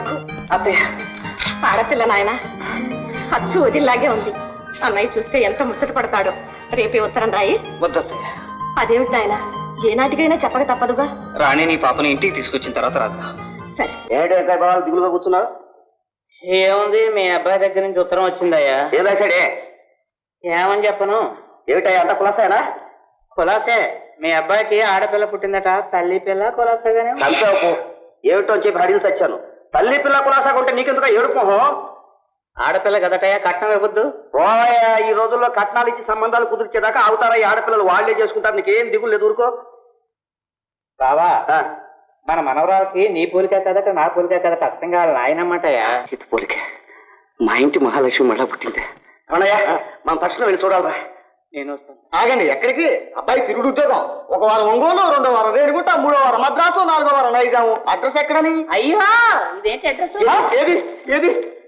నాకు అత్తయ్య ఆడపిల్ల నాయన అచ్చు వదిలాగే ఉంది. అన్నయ్య చూస్తే ఎంత ముచ్చట పడతాడో. రేపే ఉత్తరం రాయి. వద్దత్తయ్య. అదేమిటి నాయన, ఏనాటికైనా చెప్పక తప్పదుగా. రాణి నీ పాపని ఇంటికి తీసుకొచ్చిన తర్వాత రాద్దా. సరే. ఏంటి బాబాలు దిగులుగా కూర్చున్నారు? ఏముంది, మీ అబ్బాయి దగ్గర నుంచి ఉత్తరం వచ్చిందయ్యా. ఏదాచాడే? ఏమని చెప్పను. ఏమిటయ్యా అంత కులాసాయనా? కులాసే. మీ అబ్బాయికి ఆడపిల్ల పుట్టిందట. తల్లి పిల్ల కులాసగానే. చంపేపు. ఏమిటో అని చెప్పి అడిగి తెచ్చాను. తల్లి పిల్ల కులాసాగా ఉంటే నీకెందుకు ఏడుపు? ఆడపిల్ల కదటయ్యా, కట్నం ఇవ్వద్దు. ఓయా, ఈ రోజుల్లో కట్నాలు ఇచ్చి సంబంధాలు కుదిర్చేదాకా అవుతారా? ఈ ఆడపిల్లలు వాళ్లే చేసుకుంటారు. నీకేం దిగులు లేదు, ఊరుకో. బావా, మన మనవరాలకి నీ పోలికే కదట, నా పోలికే కదట. అర్థం కావాలి నాయనమ్మంటయ్యా. ఇది పోలికే. మా ఇంటి మహాలక్ష్మి మళ్ళా పుట్టిందే. అవునయ్యా, మనం తక్షణం వెళ్ళి చూడాలరా. నేను వస్తాను. ఆగండి. ఎక్కడికి? అబ్బాయి తిరుగుడు ఉద్యోగం. 1 వారం ఒంగోలు, 2వ వారం రేణిగుంట, 3వ వారం మద్రాసు, 4వ వారం నైజాము. అడ్రస్ ఎక్కడని? అయ్యో, ఇదేంటి అడ్రస్? ఏది ఏది